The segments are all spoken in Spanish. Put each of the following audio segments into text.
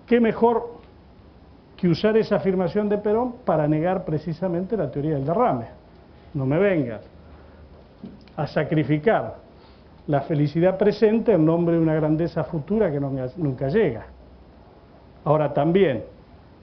¿qué mejor que usar esa afirmación de Perón para negar precisamente la teoría del derrame? No me vengas a sacrificar la felicidad presente en nombre de una grandeza futura que nunca llega. Ahora también,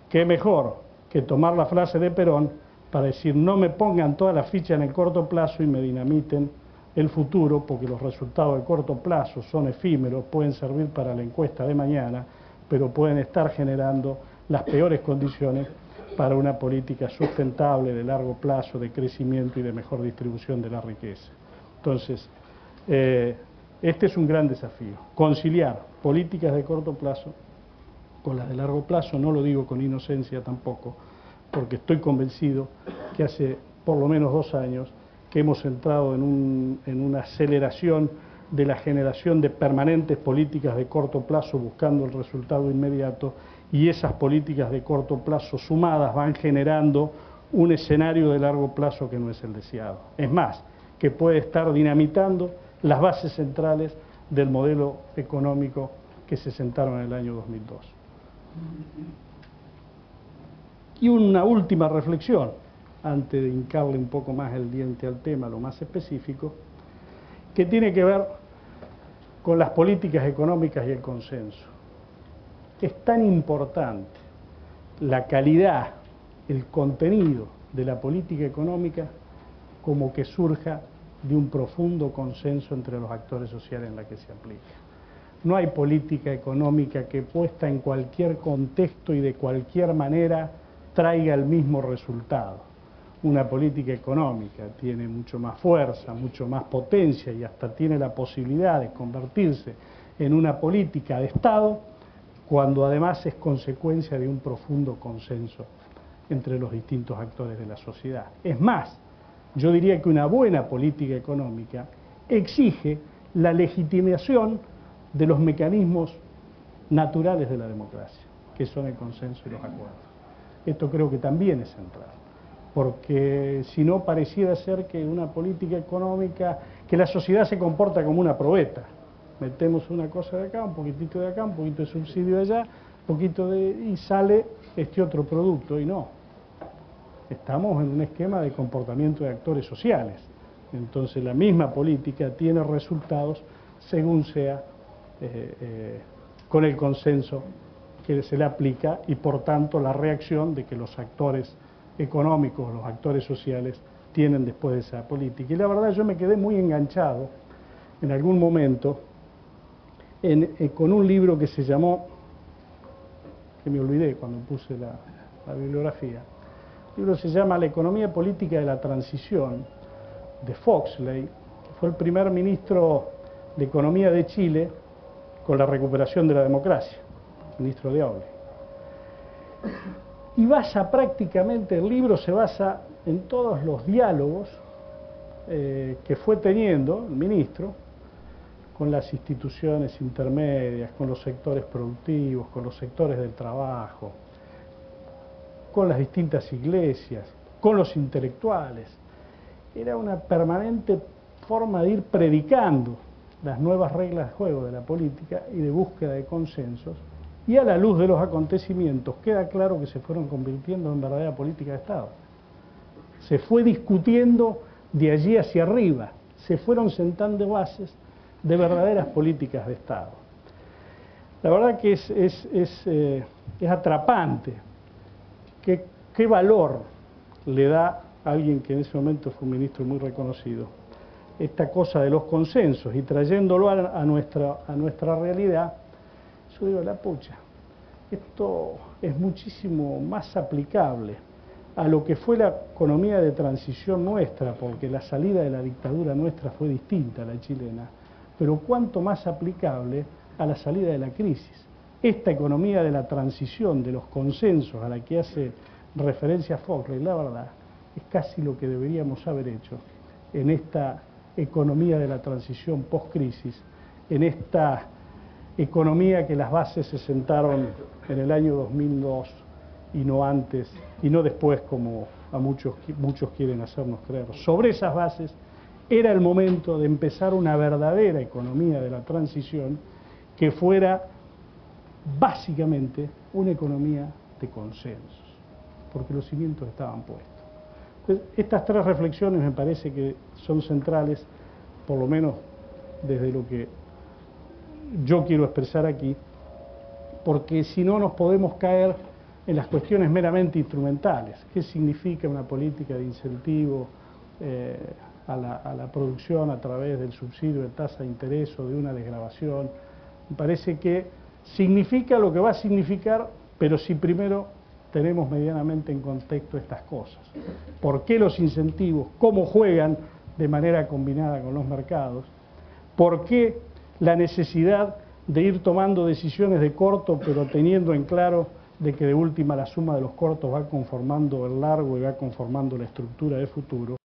¿qué mejor que tomar la frase de Perón para decir no me pongan todas las fichas en el corto plazo y me dinamiten el futuro, porque los resultados de corto plazo son efímeros, pueden servir para la encuesta de mañana, pero pueden estar generando las peores condiciones para una política sustentable de largo plazo, de crecimiento y de mejor distribución de la riqueza? Entonces, este es un gran desafío, conciliar políticas de corto plazo con las de largo plazo. No lo digo con inocencia tampoco, porque estoy convencido que hace por lo menos 2 años que hemos entrado en una aceleración de la generación de permanentes políticas de corto plazo buscando el resultado inmediato, y esas políticas de corto plazo sumadas van generando un escenario de largo plazo que no es el deseado. Es más, que puede estar dinamitando las bases centrales del modelo económico que se sentaron en el año 2002. Y una última reflexión, antes de hincarle un poco más el diente al tema, lo más específico, que tiene que ver con las políticas económicas y el consenso. Es tan importante la calidad, el contenido de la política económica como que surja de un profundo consenso entre los actores sociales en la que se aplica. No hay política económica que puesta en cualquier contexto y de cualquier manera traiga el mismo resultado. Una política económica tiene mucho más fuerza, mucho más potencia y hasta tiene la posibilidad de convertirse en una política de Estado cuando además es consecuencia de un profundo consenso entre los distintos actores de la sociedad. Es más, yo diría que una buena política económica exige la legitimación de los mecanismos naturales de la democracia, que son el consenso y los acuerdos. Esto creo que también es central, porque si no pareciera ser que una política económica, que la sociedad se comporta como una probeta. Metemos una cosa de acá, un poquitito de acá, un poquito de subsidio de allá, y sale este otro producto, y no. Estamos en un esquema de comportamiento de actores sociales. Entonces la misma política tiene resultados según sea con el consenso que se le aplica y por tanto la reacción de que los actores económicos, los actores sociales tienen después de esa política. Y la verdad yo me quedé muy enganchado en algún momento con un libro que se llamó, que me olvidé cuando puse la bibliografía. El libro se llama La economía política de la transición, de Foxley, que fue el primer ministro de Economía de Chile con la recuperación de la democracia, ministro de Oble. Y prácticamente el libro se basa en todos los diálogos que fue teniendo el ministro con las instituciones intermedias, con los sectores productivos, con los sectores del trabajo, con las distintas iglesias, con los intelectuales. Era una permanente forma de ir predicando las nuevas reglas de juego de la política y de búsqueda de consensos, y a la luz de los acontecimientos queda claro que se fueron convirtiendo en verdadera política de Estado. Se fue discutiendo de allí hacia arriba, se fueron sentando bases de verdaderas políticas de Estado. La verdad que es atrapante. ¿Qué valor le da a alguien que en ese momento fue un ministro muy reconocido esta cosa de los consensos y trayéndolo a nuestra realidad? Yo digo, la pucha, esto es muchísimo más aplicable a lo que fue la economía de transición nuestra, porque la salida de la dictadura nuestra fue distinta a la chilena, pero cuánto más aplicable a la salida de la crisis. Esta economía de la transición, de los consensos a la que hace referencia Foxley, la verdad, es casi lo que deberíamos haber hecho en esta economía de la transición post-crisis, en esta economía que las bases se sentaron en el año 2002 y no antes, y no después como a muchos quieren hacernos creer. Sobre esas bases era el momento de empezar una verdadera economía de la transición que fuera básicamente una economía de consensos, porque los cimientos estaban puestos. Entonces, estas tres reflexiones me parece que son centrales, por lo menos desde lo que yo quiero expresar aquí, porque si no nos podemos caer en las cuestiones meramente instrumentales. ¿Qué significa una política de incentivo a la producción a través del subsidio de tasa de interés o de una desgravación? Me parece que significa lo que va a significar, pero si primero tenemos medianamente en contexto estas cosas. ¿Por qué los incentivos? ¿Cómo juegan de manera combinada con los mercados? ¿Por qué la necesidad de ir tomando decisiones de corto, pero teniendo en claro de que de última la suma de los cortos va conformando el largo y va conformando la estructura de futuro?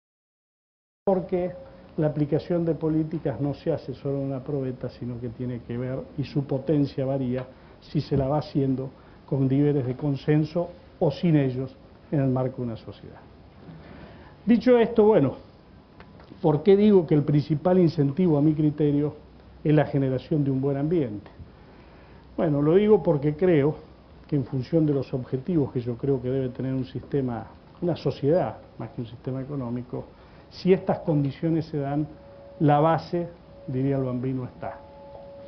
Porque la aplicación de políticas no se hace solo en una probeta, sino que tiene que ver, y su potencia varía, si se la va haciendo con niveles de consenso o sin ellos en el marco de una sociedad. Dicho esto, bueno, ¿por qué digo que el principal incentivo a mi criterio es la generación de un buen ambiente? Bueno, lo digo porque creo que en función de los objetivos que yo creo que debe tener un sistema, una sociedad, más que un sistema económico, si estas condiciones se dan, la base, diría el Bambino, está.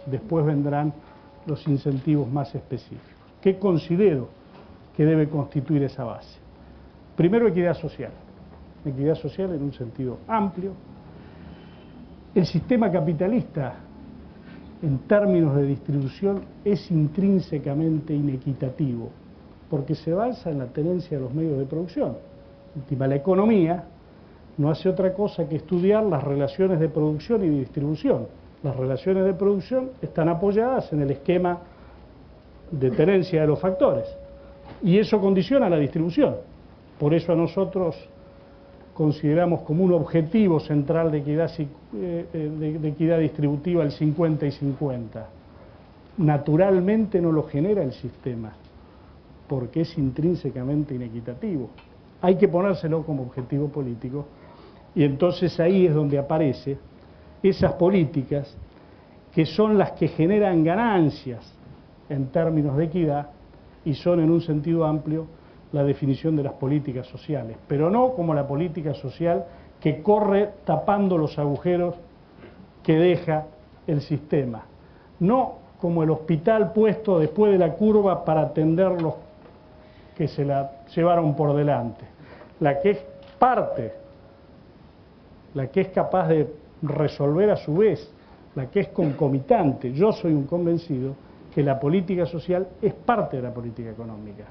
Después vendrán los incentivos más específicos. ¿Qué considero que debe constituir esa base? Primero, equidad social. Equidad social en un sentido amplio. El sistema capitalista, en términos de distribución, es intrínsecamente inequitativo, porque se basa en la tenencia de los medios de producción. En última, la economía no hace otra cosa que estudiar las relaciones de producción y de distribución. Las relaciones de producción están apoyadas en el esquema de tenencia de los factores, y eso condiciona la distribución. Por eso a nosotros consideramos como un objetivo central de equidad distributiva el 50 y 50. Naturalmente no lo genera el sistema, porque es intrínsecamente inequitativo. Hay que ponérselo como objetivo político, y entonces ahí es donde aparecen esas políticas que son las que generan ganancias en términos de equidad y son en un sentido amplio la definición de las políticas sociales, pero no como la política social que corre tapando los agujeros que deja el sistema, no como el hospital puesto después de la curva para atender los que se la llevaron por delante, la que es parte, la que es capaz de resolver a su vez, la que es concomitante. Yo soy un convencido que la política social es parte de la política económica.